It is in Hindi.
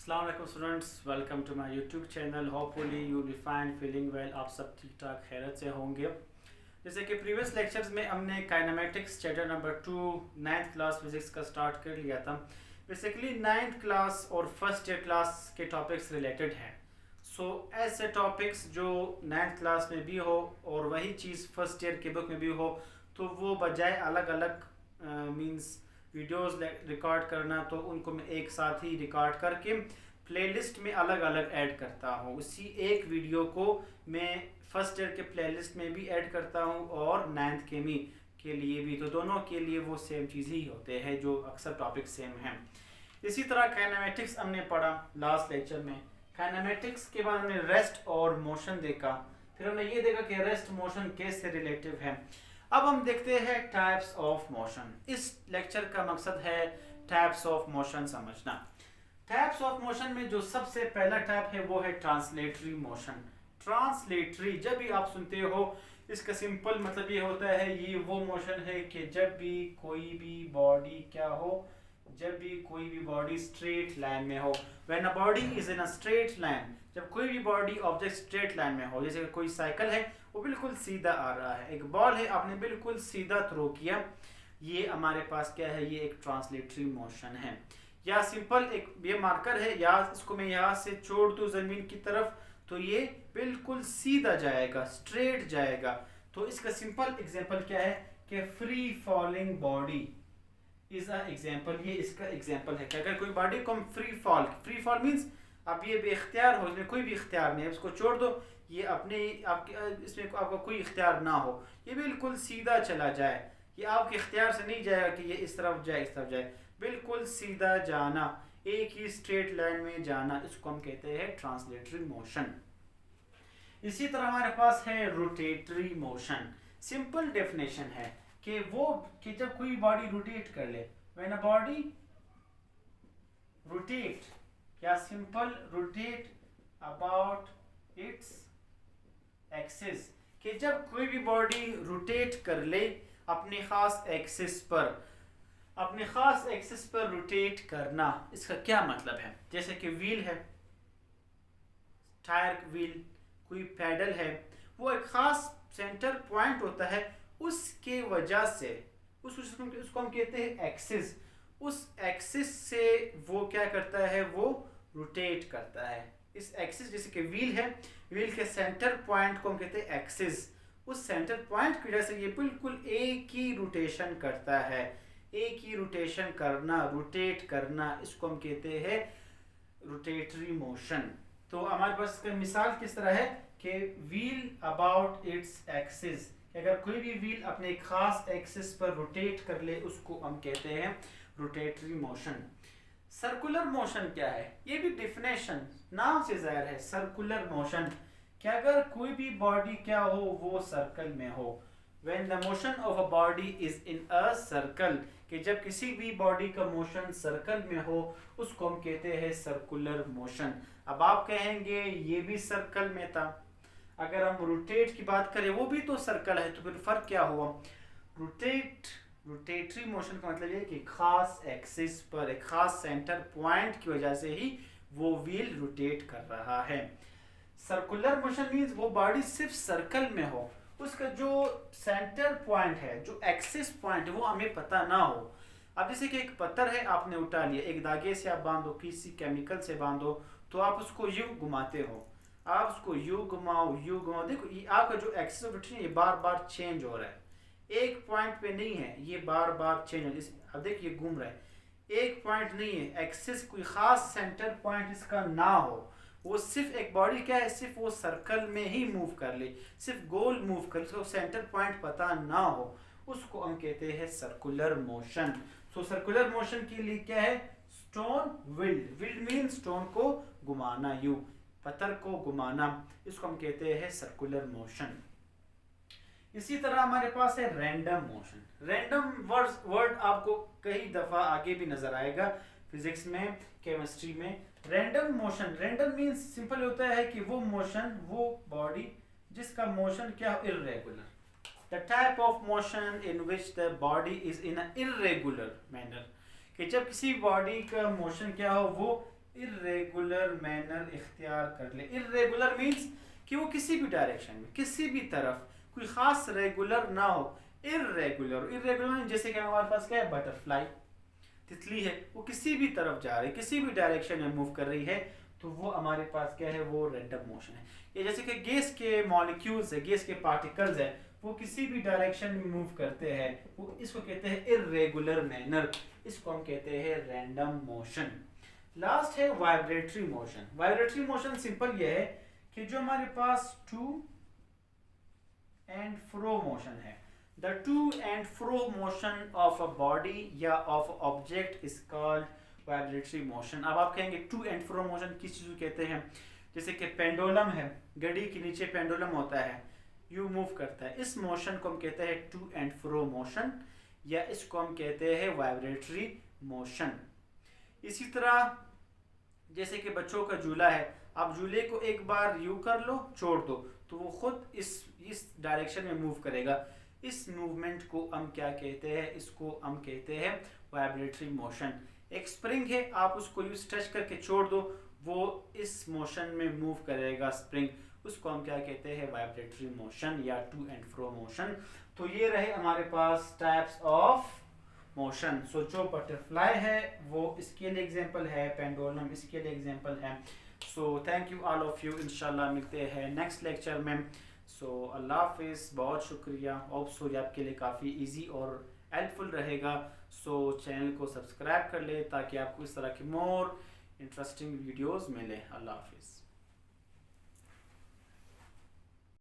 अस्सलाम वालेकुम students, welcome to my YouTube channel. Hopefully you be fine, feeling well. आप सब ठीक ठाक खैरियत से होंगे। जैसे कि प्रीवियस लेक्चर्स में हमने kinematics chapter number 2 ninth class physics का स्टार्ट कर लिया था। बेसिकली नाइन्थ क्लास और फर्स्ट ईयर क्लास के टॉपिक्स रिलेटेड हैं। सो ऐसे टॉपिक्स जो नाइन्थ क्लास में भी हो और वही चीज़ फर्स्ट ईयर के बुक में भी हो, तो वो बजाय अलग अलग मींस वीडियोस रिकॉर्ड करना, तो उनको मैं एक साथ ही रिकॉर्ड करके प्लेलिस्ट में अलग अलग ऐड करता हूँ। उसी एक वीडियो को मैं फर्स्ट ईयर के प्लेलिस्ट में भी ऐड करता हूँ और नाइन्थ केमी के लिए भी, तो दोनों के लिए वो सेम चीज़ ही होते हैं, जो अक्सर टॉपिक सेम हैं। इसी तरह काइनेमेटिक्स हमने पढ़ा लास्ट लेक्चर में। काइनेमेटिक्स के बाद हमने रेस्ट और मोशन देखा, फिर हमने ये देखा कि रेस्ट मोशन कैसे रिलेटिव है। अब हम देखते हैं टाइप्स ऑफ मोशन। इस लेक्चर का मकसद है टाइप्स ऑफ मोशन समझना। टाइप्स ऑफ मोशन में जो सबसे पहला टाइप है वो है ट्रांसलेटरी मोशन। ट्रांसलेटरी जब भी आप सुनते हो, इसका सिंपल मतलब ये होता है, ये वो मोशन है कि जब भी कोई भी बॉडी क्या हो, जब भी कोई भी बॉडी स्ट्रेट लाइन में हो। When a body is in a straight line, जब कोई भी बॉडी ऑब्जेक्ट स्ट्रेट लाइन में हो, जैसे कोई साइकिल है वो बिल्कुल सीधा आ रहा है, एक बॉल है आपने बिल्कुल सीधा थ्रो किया, ये हमारे पास क्या है, ये एक ट्रांसलेटरी मोशन है। या सिंपल एक ये मार्कर है, या इसको मैं यहाँ से छोड़ दूँ ज़मीन की तरफ, तो ये बिल्कुल सीधा जाएगा, स्ट्रेट जाएगा। तो इसका सिंपल एग्जांपल क्या है कि free falling body is a example. ये इसका एग्जांपल है कि अगर कोई बॉडी को हम फ्री फॉल मींस अब ये बेख्तियार हो, इसमें कोई भी इख्तियार नहीं है, इसको छोड़ दो, ये अपने आपके इसमें आपका कोई इख्तियार ना हो, ये बिल्कुल सीधा चला जाए, ये आपके इख्तियार से नहीं जाएगा कि ये इस तरफ जाए इस तरफ जाए, बिल्कुल सीधा जाना, एक ही स्ट्रेट लाइन में जाना, इसको हम कहते हैं ट्रांसलेटरी मोशन। इसी तरह हमारे पास है रोटेटरी मोशन। सिंपल डेफिनेशन है कि वो कि जब कोई बॉडी रोटेट कर ले, व्हेन अ बॉडी रोटेट, क्या simple rotate about its axis, कि जब कोई भी बॉडी रोटेट कर ले अपने खास एक्सिस पर, अपने खास एक्सिस पर रोटेट करना, इसका क्या मतलब है। जैसे कि व्हील है, टायर व्हील, कोई पैडल है, वो एक खास सेंटर पॉइंट होता है, उसके वजह से उसको हम कहते हैं एक्सिस। उस एक्सिस से वो क्या करता है, वो रोटेट करता है। इस एक्सिस, जैसे कि व्हील है, व्हील के सेंटर पॉइंट को हम कहते हैं एक्सिस, उस सेंटर पॉइंट की वजह से ये बिल्कुल एक ही रोटेशन करता है। एक ही रोटेशन करना, रोटेट करना, इसको हम कहते हैं रोटेटरी मोशन। तो हमारे पास इसका मिसाल किस तरह है कि व्हील अबाउट इट्स एक्सिस, अगर कोई भी व्हील अपने एक खास एक्सिस पर रोटेट कर ले, उसको हम कहते हैं रोटेटरी मोशन। सर्कुलर मोशन क्या है, ये भी डिफिनेशन नाम से जाहिर है। सर्कुलर मोशन कि अगर कोई भी बॉडी क्या हो, वो सर्कल में हो। When the motion of a body is in a circle, कि जब किसी भी बॉडी का मोशन सर्कल में हो, उसको हम कहते हैं सर्कुलर मोशन। अब आप कहेंगे ये भी सर्कल में था, अगर हम रोटेट की बात करें वो भी तो सर्कल है, तो फिर फर्क क्या हुआ। रोटेटरी मोशन का मतलब ये कि खास एक्सिस पर एक खास सेंटर पॉइंट की वजह से ही वो व्हील रोटेट कर रहा है। सर्कुलर मोशन मींस वो बॉडी सिर्फ सर्कल में हो, उसका जो सेंटर पॉइंट है, जो एक्सिस पॉइंट है, वो हमें पता ना हो। अब जैसे कि एक पत्थर है, आपने उठा लिया, एक धागे से आप बांधो, किसी केमिकल से बांधो, तो आप उसको यूं घुमाते हो, आप उसको यूं घुमाओ यूं घुमाओ, देखो ये आपका जो एक्सिस ऑफ रोटेशन ये बार बार चेंज हो रहा है, एक पॉइंट पे नहीं है, ये बार बार चेंज हो रहा है। अब देखिए ये घूम रहा है, एक पॉइंट नहीं है, एक्सिस कोई खास सेंटर पॉइंट इसका ना हो, वो सिर्फ एक बॉडी क्या है, सिर्फ वो सर्कल में ही मूव कर ले, सिर्फ गोल मूव कर, उसको सेंटर पॉइंट पता ना हो, उसको हम कहते हैं circular motion. So circular motion के लिए क्या है, stone whirled, whirled mean stone को घुमाना, यूं पत्थर को घुमाना, इसको हम कहते हैं सर्कुलर मोशन। इसी तरह हमारे पास है रैंडम मोशन। रैंडम वर्ड आपको कई दफा आगे भी नजर आएगा फिजिक्स में, केमिस्ट्री में। Random motion, random means simple होता है कि वो मोशन, वो बॉडी जिसका मोशन क्या हो, irregular. The type of motion in which the body is in a irregular manner, कि जब किसी बॉडी का मोशन क्या हो, वो इर्रेगुलर मैनर इख्तियार कर ले। इर्रेगुलर मीन्स कि वो किसी भी डायरेक्शन में, किसी भी तरफ कोई खास रेगुलर ना हो। इर्रेगुलर, इर्रेगुलर जैसे कि हमारे पास क्या है, बटरफ्लाई, तितली है, वो किसी भी तरफ जा रही है, किसी भी डायरेक्शन में मूव कर रही है, तो वो हमारे पास क्या है, वो रैंडम मोशन है। ये जैसे कि गैस के मॉलिक्यूल्स है, गैस के पार्टिकल्स है, वो किसी भी डायरेक्शन में मूव करते हैं, वो इसको कहते हैं इर्रेगुलर मैनर, इसको हम कहते हैं रैंडम मोशन। लास्ट है vibratory motion. Vibratory motion simple ये है कि जो हमारे पास टू एंड फ्रो मोशन है, the to and fro motion of a body या of object is called vibratory motion. अब आप कहेंगे टू एंड फ्रो मोशन किस चीज को कहते हैं? जैसे कि पेंडुलम है, घड़ी के नीचे पेंडुलम होता है, यू मूव करता है, इस मोशन को हम कहते हैं टू एंड फ्रो मोशन, या इसको हम कहते हैं वाइब्रेटरी मोशन। इसी तरह जैसे कि बच्चों का झूला है, आप झूले को एक बार यू कर लो, छोड़ दो, तो वो खुद इस डायरेक्शन में मूव करेगा। इस मूवमेंट को हम क्या कहते हैं? इसको हम कहते हैं वाइब्रेटरी मोशन। एक स्प्रिंग है, आप उसको यूं टच करके छोड़ दो, वो इस मोशन में मूव करेगा स्प्रिंग, उसको हम क्या कहते हैं? वाइब्रेटरी मोशन या टू एंड फ्रो मोशन। तो ये रहे हमारे पास टाइप्स ऑफ मोशन। सो जो बटरफ्लाई है वो इसके लिए एग्जांपल है, पेंडुलम इसके लिए एग्जांपल है। So thank you all of you, इंशाल्लाह मिलते हैं नेक्स्ट लेक्चर में। सो अल्लाह हाफिज़, बहुत शुक्रिया। होप सो ये आपके लिए काफ़ी इजी और हेल्पफुल रहेगा। सो चैनल को सब्सक्राइब कर ले ताकि आपको इस तरह की मोर इंटरेस्टिंग वीडियोस मिले। अल्लाह हाफिज़।